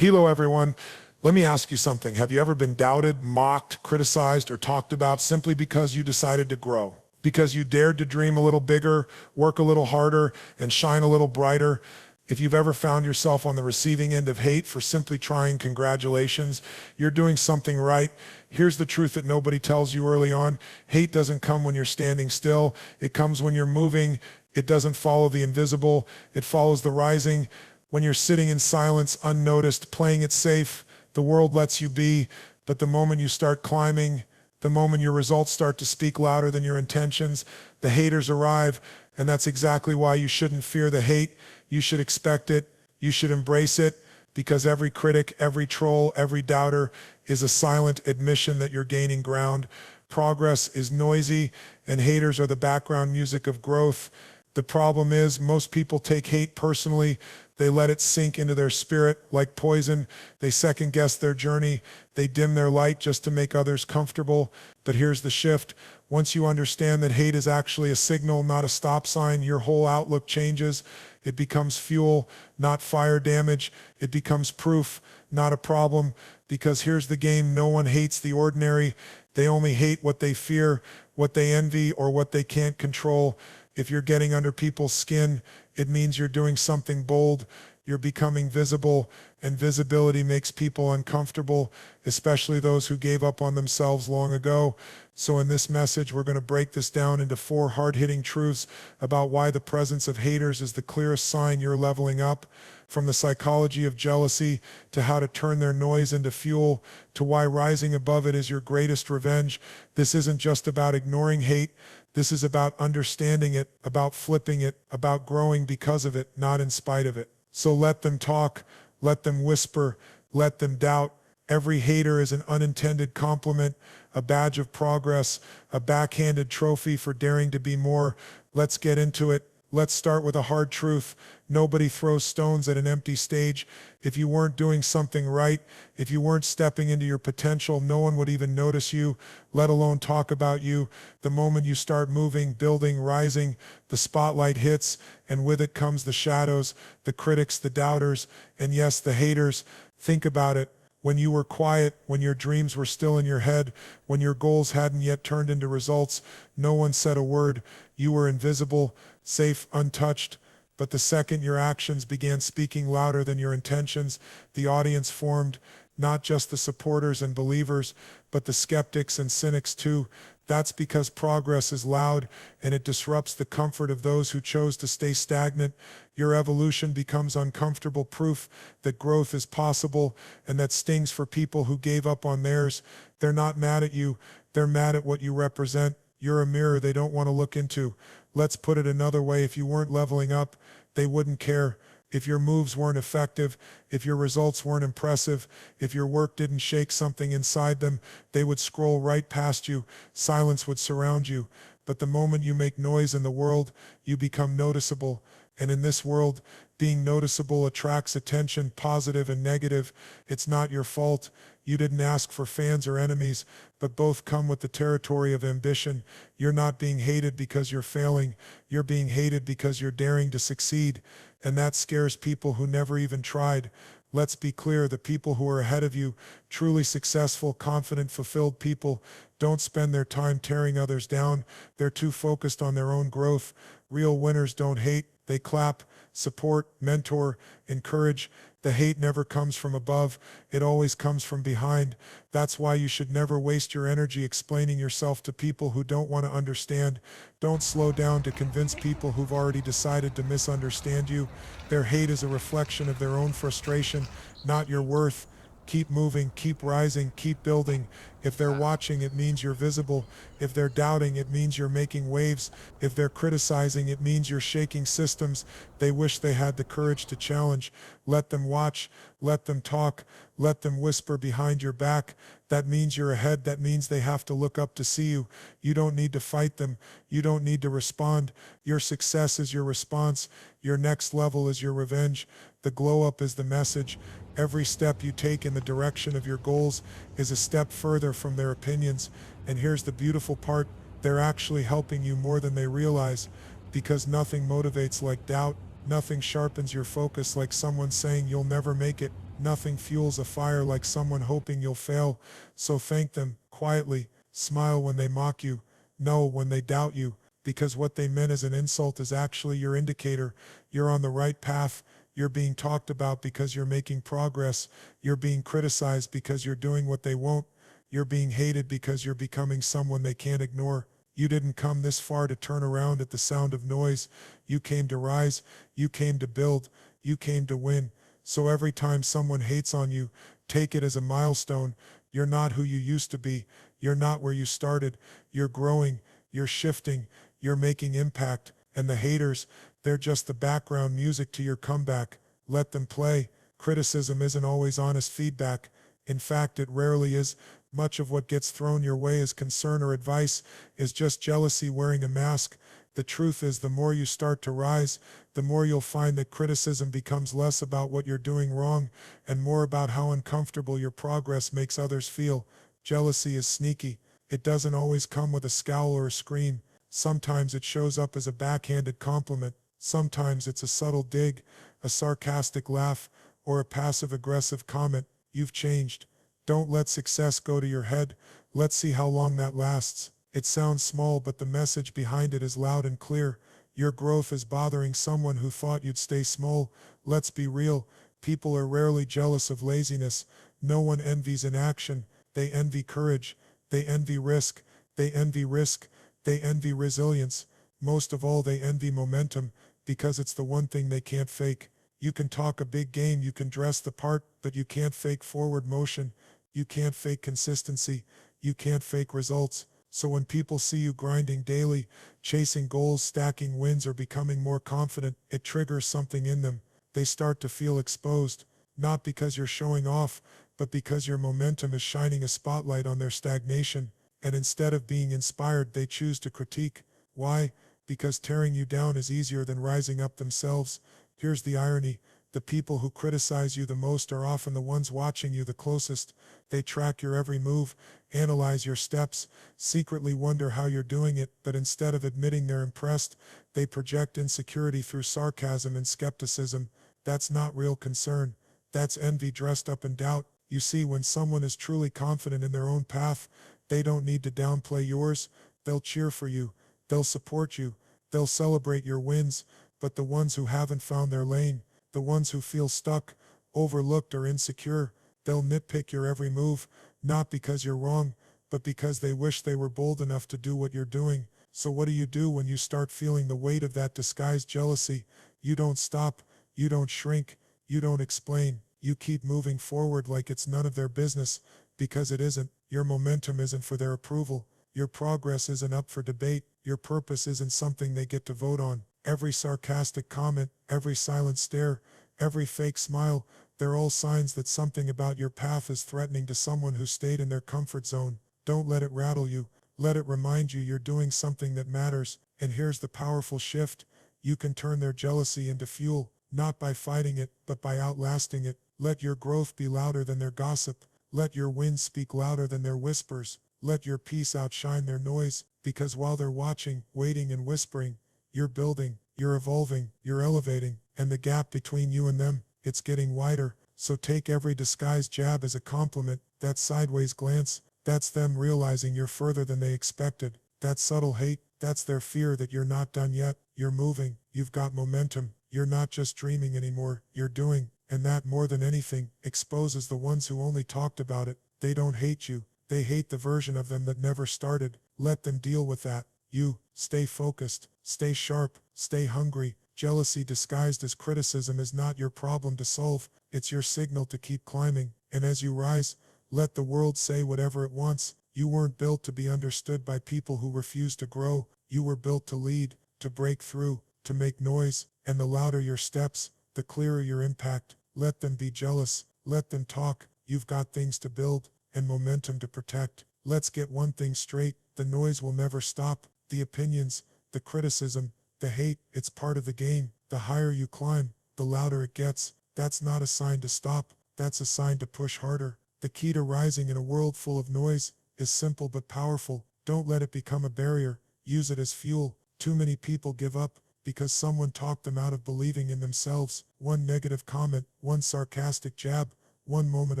Hello, everyone. Let me ask you something. Have you ever been doubted, mocked, criticized, or talked about simply because you decided to grow? Because you dared to dream a little bigger, work a little harder, and shine a little brighter? If you've ever found yourself on the receiving end of hate for simply trying, congratulations. You're doing something right. Here's the truth that nobody tells you early on. Hate doesn't come when you're standing still. It comes when you're moving. It doesn't follow the invisible. It follows the rising. When you're sitting in silence, unnoticed, playing it safe, the world lets you be. But the moment you start climbing, the moment your results start to speak louder than your intentions, the haters arrive. And that's exactly why you shouldn't fear the hate. You should expect it. You should embrace it, because every critic, every troll, every doubter is a silent admission that you're gaining ground. Progress is noisy, and haters are the background music of growth. The problem is most people take hate personally. They let it sink into their spirit like poison. They second guess their journey. They dim their light just to make others comfortable. But here's the shift. Once you understand that hate is actually a signal, not a stop sign, your whole outlook changes. It becomes fuel, not fire damage. It becomes proof, not a problem. Because here's the game. No one hates the ordinary. They only hate what they fear, what they envy, or what they can't control. If you're getting under people's skin, it means you're doing something bold. You're becoming visible, and visibility makes people uncomfortable, especially those who gave up on themselves long ago. So in this message, we're going to break this down into 4 hard-hitting truths about why the presence of haters is the clearest sign you're leveling up. From the psychology of jealousy to how to turn their noise into fuel, to why rising above it is your greatest revenge. This isn't just about ignoring hate. This is about understanding it, about flipping it, about growing because of it, not in spite of it. So let them talk, let them whisper, let them doubt. Every hater is an unintended compliment, a badge of progress, a backhanded trophy for daring to be more. Let's get into it. Let's start with a hard truth. Nobody throws stones at an empty stage. If you weren't doing something right, if you weren't stepping into your potential, no one would even notice you, let alone talk about you. The moment you start moving, building, rising, the spotlight hits, and with it comes the shadows, the critics, the doubters, and yes, the haters. Think about it. When you were quiet, when your dreams were still in your head, when your goals hadn't yet turned into results, no one said a word. You were invisible, safe, untouched. But the second your actions began speaking louder than your intentions, the audience formed, not just the supporters and believers, but the skeptics and cynics too. That's because progress is loud and it disrupts the comfort of those who chose to stay stagnant. Your evolution becomes uncomfortable proof that growth is possible, and that stings for people who gave up on theirs. They're not mad at you. They're mad at what you represent. You're a mirror they don't want to look into. Let's put it another way. If you weren't leveling up, they wouldn't care. If your moves weren't effective, if your results weren't impressive, if your work didn't shake something inside them, they would scroll right past you. Silence would surround you. But the moment you make noise in the world, you become noticeable. And in this world, being noticeable attracts attention, positive and negative. It's not your fault. You didn't ask for fans or enemies, but both come with the territory of ambition. You're not being hated because you're failing. You're being hated because you're daring to succeed. And that scares people who never even tried. Let's be clear, the people who are ahead of you, truly successful, confident, fulfilled people, don't spend their time tearing others down. They're too focused on their own growth. Real winners don't hate. They clap, support, mentor, encourage. The hate never comes from above. It always comes from behind. That's why you should never waste your energy explaining yourself to people who don't want to understand. Don't slow down to convince people who've already decided to misunderstand you. Their hate is a reflection of their own frustration, not your worth. Keep moving, keep rising, keep building. If they're watching, it means you're visible. If they're doubting, it means you're making waves. If they're criticizing, it means you're shaking systems. They wish they had the courage to challenge. Let them watch, let them talk, let them whisper behind your back. That means you're ahead. That means they have to look up to see you. You don't need to fight them. You don't need to respond. Your success is your response. Your next level is your revenge. The glow up is the message. Every step you take in the direction of your goals is a step further from their opinions. And here's the beautiful part. They're actually helping you more than they realize, because nothing motivates like doubt. Nothing sharpens your focus like someone saying you'll never make it. Nothing fuels a fire like someone hoping you'll fail, so thank them quietly. Smile when they mock you. No when they doubt you, because what they meant as an insult is actually your indicator. You're on the right path. You're being talked about because you're making progress. You're being criticized because you're doing what they won't. You're being hated because you're becoming someone they can't ignore. You didn't come this far to turn around at the sound of noise. You came to rise. You came to build. You came to win. So every time someone hates on you, take it as a milestone. You're not who you used to be. You're not where you started. You're growing. You're shifting. You're making impact. And the haters, they're just the background music to your comeback. Let them play. Criticism isn't always honest feedback. In fact, it rarely is. Much of what gets thrown your way as concern or advice is just jealousy wearing a mask. The truth is, the more you start to rise, the more you'll find that criticism becomes less about what you're doing wrong and more about how uncomfortable your progress makes others feel. Jealousy is sneaky. It doesn't always come with a scowl or a scream. Sometimes it shows up as a backhanded compliment. Sometimes it's a subtle dig, a sarcastic laugh, or a passive-aggressive comment. You've changed. Don't let success go to your head. Let's see how long that lasts. It sounds small, but the message behind it is loud and clear. Your growth is bothering someone who thought you'd stay small. Let's be real. People are rarely jealous of laziness. No one envies inaction. They envy courage. They envy risk. They envy risk. They envy resilience. Most of all, they envy momentum, because it's the one thing they can't fake. You can talk a big game, you can dress the part, but you can't fake forward motion. You can't fake consistency. You can't fake results. So when people see you grinding daily, chasing goals, stacking wins, or becoming more confident, it triggers something in them. They start to feel exposed, not because you're showing off, but because your momentum is shining a spotlight on their stagnation. And instead of being inspired, they choose to critique. Why? Because tearing you down is easier than rising up themselves. Here's the irony. The people who criticize you the most are often the ones watching you the closest. They track your every move, analyze your steps, secretly wonder how you're doing it, but instead of admitting they're impressed, they project insecurity through sarcasm and skepticism. That's not real concern. That's envy dressed up in doubt. You see, when someone is truly confident in their own path, they don't need to downplay yours. They'll cheer for you. They'll support you. They'll celebrate your wins. But the ones who haven't found their lane, the ones who feel stuck, overlooked, or insecure, they'll nitpick your every move, not because you're wrong, but because they wish they were bold enough to do what you're doing. So what do you do when you start feeling the weight of that disguised jealousy? You don't stop. You don't shrink. You don't explain. You keep moving forward like it's none of their business, because it isn't. Your momentum isn't for their approval. Your progress isn't up for debate. Your purpose isn't something they get to vote on. Every sarcastic comment, every silent stare, every fake smile, they're all signs that something about your path is threatening to someone who stayed in their comfort zone. Don't let it rattle you. Let it remind you you're doing something that matters. And here's the powerful shift. You can turn their jealousy into fuel, not by fighting it, but by outlasting it. Let your growth be louder than their gossip. Let your wins speak louder than their whispers. Let your peace outshine their noise, because while they're watching, waiting, and whispering, you're building, you're evolving, you're elevating, and the gap between you and them, it's getting wider. So take every disguised jab as a compliment. That sideways glance, that's them realizing you're further than they expected. That subtle hate, that's their fear that you're not done yet. You're moving, you've got momentum. You're not just dreaming anymore, you're doing. And that, more than anything, exposes the ones who only talked about it. They don't hate you. They hate the version of them that never started. Let them deal with that. You, stay focused, stay sharp, stay hungry. Jealousy disguised as criticism is not your problem to solve. It's your signal to keep climbing. And as you rise, let the world say whatever it wants. You weren't built to be understood by people who refuse to grow. You were built to lead, to break through, to make noise. And the louder your steps, the clearer your impact. Let them be jealous. Let them talk. You've got things to build and momentum to protect. Let's get one thing straight. The noise will never stop. The opinions, the criticism, the hate, it's part of the game. The higher you climb, the louder it gets. That's not a sign to stop. That's a sign to push harder. The key to rising in a world full of noise is simple but powerful. Don't let it become a barrier. Use it as fuel. Too many people give up because someone talked them out of believing in themselves. One negative comment, one sarcastic jab, one moment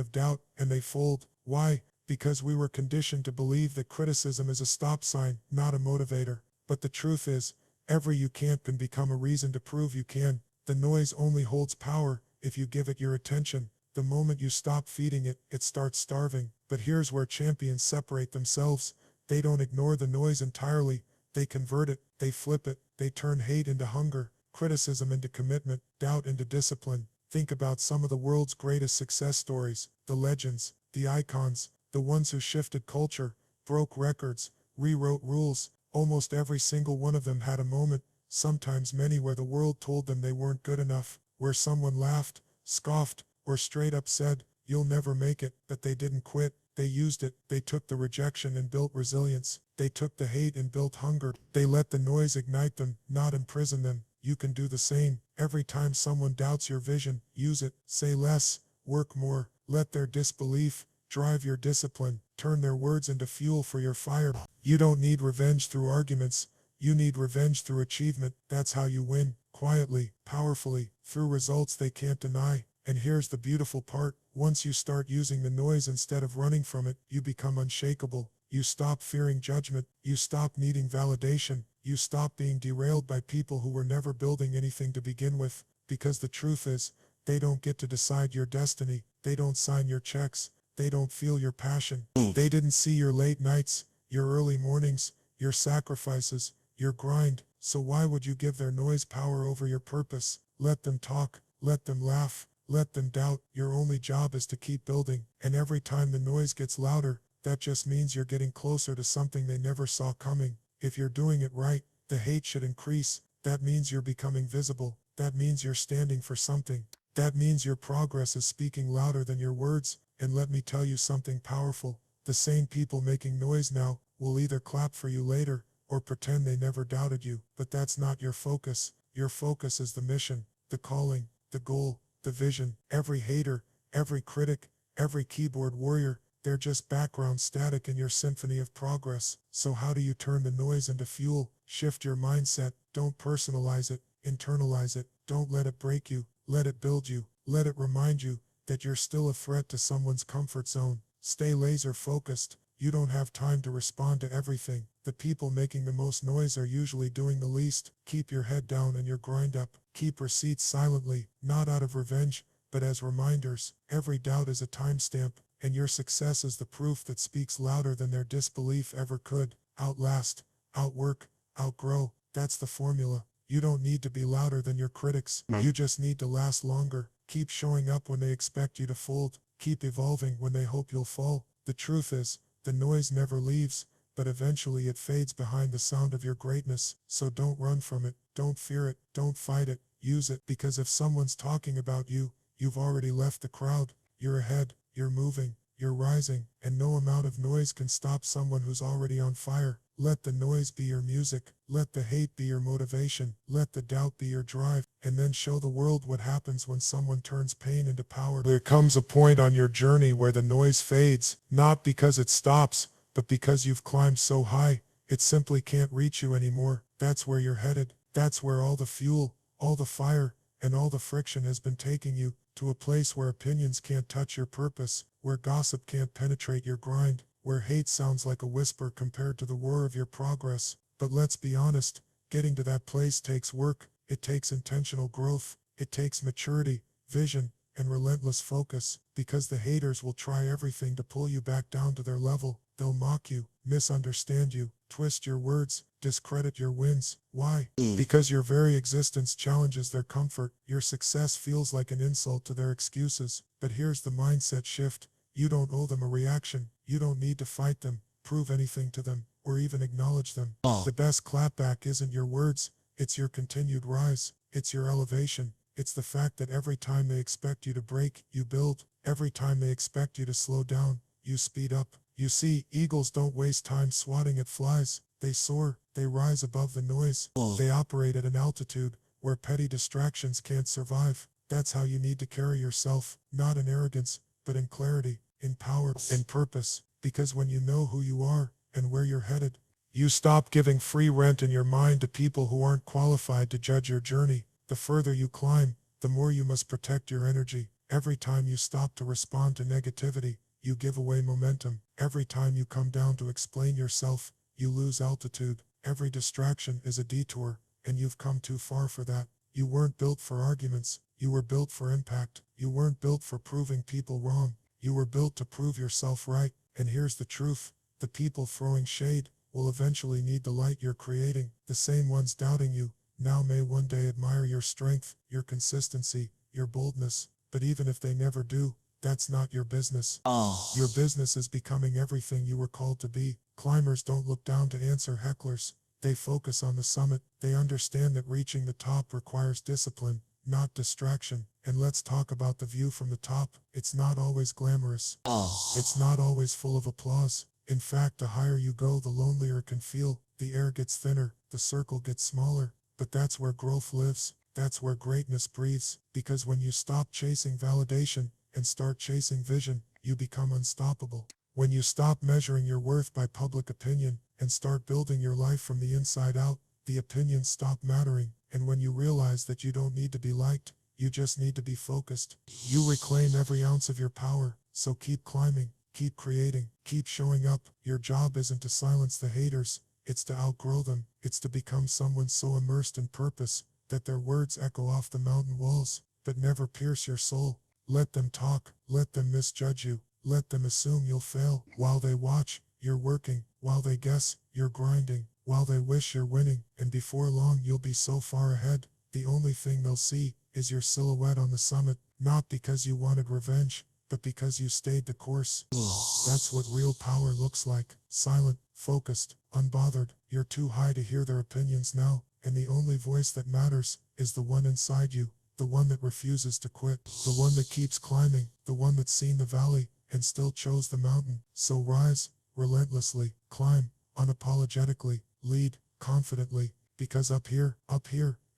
of doubt, and they fold. Why? Because we were conditioned to believe that criticism is a stop sign, not a motivator. But the truth is, every you can't can become a reason to prove you can. The noise only holds power if you give it your attention. The moment you stop feeding it, it starts starving. But here's where champions separate themselves. They don't ignore the noise entirely. They convert it, they flip it, they turn hate into hunger, criticism into commitment, doubt into discipline. Think about some of the world's greatest success stories, the legends, the icons, the ones who shifted culture, broke records, rewrote rules. Almost every single one of them had a moment, sometimes many, where the world told them they weren't good enough, where someone laughed, scoffed, or straight up said, "You'll never make it." But they didn't quit. They used it. They took the rejection and built resilience. They took the hate and built hunger. They let the noise ignite them, not imprison them. You can do the same. Every time someone doubts your vision, use it. Say less, work more. Let their disbelief drive your discipline. Turn their words into fuel for your fire. You don't need revenge through arguments. You need revenge through achievement. That's how you win. Quietly, powerfully, through results they can't deny. And here's the beautiful part. Once you start using the noise instead of running from it, you become unshakable. You stop fearing judgment. You stop needing validation. You stop being derailed by people who were never building anything to begin with. Because the truth is, they don't get to decide your destiny. They don't sign your checks. They don't feel your passion. They didn't see your late nights, your early mornings, your sacrifices, your grind. So why would you give their noise power over your purpose? Let them talk. Let them laugh. Let them doubt. Your only job is to keep building. And every time the noise gets louder, that just means you're getting closer to something they never saw coming. If you're doing it right, the hate should increase. That means you're becoming visible. That means you're standing for something. That means your progress is speaking louder than your words. And let me tell you something powerful. The same people making noise now will either clap for you later or pretend they never doubted you. But that's not your focus. Your focus is the mission, the calling, the goal, the vision. Every hater, every critic, every keyboard warrior, they're just background static in your symphony of progress. So how do you turn the noise into fuel? Shift your mindset. Don't personalize it. Internalize it. Don't let it break you. Let it build you. Let it remind you that you're still a threat to someone's comfort zone. Stay laser focused. You don't have time to respond to everything. The people making the most noise are usually doing the least. Keep your head down and your grind up. Keep receipts silently, not out of revenge, but as reminders. Every doubt is a timestamp, and your success is the proof that speaks louder than their disbelief ever could. Outlast, outwork, outgrow. That's the formula. You don't need to be louder than your critics. You just need to last longer. Keep showing up when they expect you to fold. Keep evolving when they hope you'll fall. The truth is, the noise never leaves, but eventually it fades behind the sound of your greatness. So don't run from it. Don't fear it. Don't fight it. Use it. Because if someone's talking about you, you've already left the crowd. You're ahead. You're moving. You're rising. And no amount of noise can stop someone who's already on fire. Let the noise be your music. Let the hate be your motivation. Let the doubt be your drive. And then show the world what happens when someone turns pain into power. There comes a point on your journey where the noise fades, not because it stops, but because you've climbed so high, it simply can't reach you anymore. That's where you're headed. That's where all the fuel, all the fire, and all the friction has been taking you, to a place where opinions can't touch your purpose, where gossip can't penetrate your grind, where hate sounds like a whisper compared to the roar of your progress. But let's be honest, getting to that place takes work. It takes intentional growth. It takes maturity, vision, and relentless focus, because the haters will try everything to pull you back down to their level. They'll mock you, misunderstand you, twist your words, discredit your wins. Why? Because your very existence challenges their comfort. Your success feels like an insult to their excuses. But here's the mindset shift. You don't owe them a reaction. You don't need to fight them, prove anything to them, or even acknowledge them. The best clapback isn't your words. It's your continued rise. It's your elevation. It's the fact that every time they expect you to break, you build. Every time they expect you to slow down, you speed up. You see, eagles don't waste time swatting at flies. They soar. They rise above the noise. They operate at an altitude where petty distractions can't survive. That's how you need to carry yourself, not in arrogance, but in clarity, in power, in purpose. Because when you know who you are and where you're headed, you stop giving free rent in your mind to people who aren't qualified to judge your journey. The further you climb, the more you must protect your energy. Every time you stop to respond to negativity, you give away momentum. Every time you come down to explain yourself, you lose altitude. Every distraction is a detour, and you've come too far for that. You weren't built for arguments. You were built for impact. You weren't built for proving people wrong. You were built to prove yourself right. And here's the truth. The people throwing shade will eventually need the light you're creating. The same ones doubting you now may one day admire your strength, your consistency, your boldness. But even if they never do, that's not your business. Your business is becoming everything you were called to be. Climbers don't look down to answer hecklers. They focus on the summit. They understand that reaching the top requires discipline, not distraction. And let's talk about the view from the top. It's not always glamorous. It's not always full of applause. In fact, the higher you go, the lonelier it can feel. The air gets thinner, the circle gets smaller. But that's where growth lives. That's where greatness breathes. Because when you stop chasing validation and start chasing vision, you become unstoppable. When you stop measuring your worth by public opinion and start building your life from the inside out, the opinions stop mattering. And when you realize that you don't need to be liked, you just need to be focused, you reclaim every ounce of your power. So keep climbing, keep creating, keep showing up. Your job isn't to silence the haters, it's to outgrow them. It's to become someone so immersed in purpose that their words echo off the mountain walls, but never pierce your soul. Let them talk, let them misjudge you, let them assume you'll fail. While they watch, you're working. While they guess, you're grinding. While they wish, you're winning. And before long, you'll be so far ahead, the only thing they'll see is your silhouette on the summit. Not because you wanted revenge, but because you stayed the course. That's what real power looks like. Silent, focused, unbothered. You're too high to hear their opinions now, and the only voice that matters is the one inside you, the one that refuses to quit, the one that keeps climbing, the one that's seen the valley and still chose the mountain. So rise, relentlessly, climb, unapologetically, lead, confidently, because up here,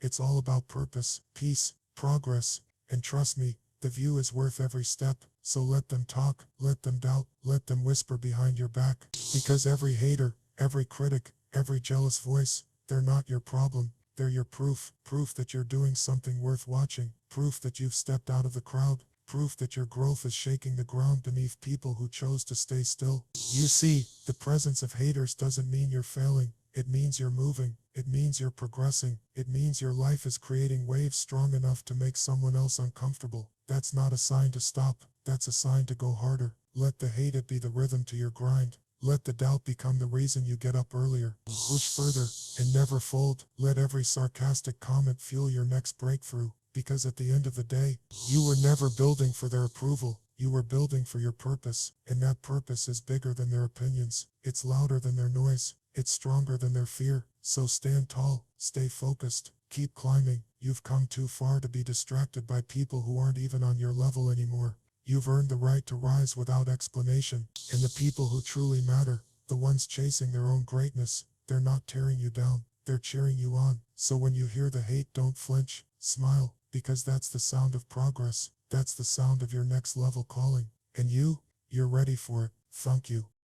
it's all about purpose, peace, progress, and trust me, the view is worth every step. So let them talk, let them doubt, let them whisper behind your back, because every hater, every critic, every jealous voice, they're not your problem. They're your proof that you're doing something worth watching, proof that you've stepped out of the crowd, proof that your growth is shaking the ground beneath people who chose to stay still. You see, the presence of haters doesn't mean you're failing. It means you're moving. It means you're progressing. It means your life is creating waves strong enough to make someone else uncomfortable. That's not a sign to stop. That's a sign to go harder. Let the hate it be the rhythm to your grind. Let the doubt become the reason you get up earlier. Push further and never fold. Let every sarcastic comment fuel your next breakthrough. Because at the end of the day, you were never building for their approval. You were building for your purpose. And that purpose is bigger than their opinions. It's louder than their noise. It's stronger than their fear. So stand tall, stay focused, keep climbing. You've come too far to be distracted by people who aren't even on your level anymore. You've earned the right to rise without explanation. And the people who truly matter, the ones chasing their own greatness, they're not tearing you down. They're cheering you on. So when you hear the hate, don't flinch. Smile, because that's the sound of progress. That's the sound of your next level calling. And you're ready for it. Thank you.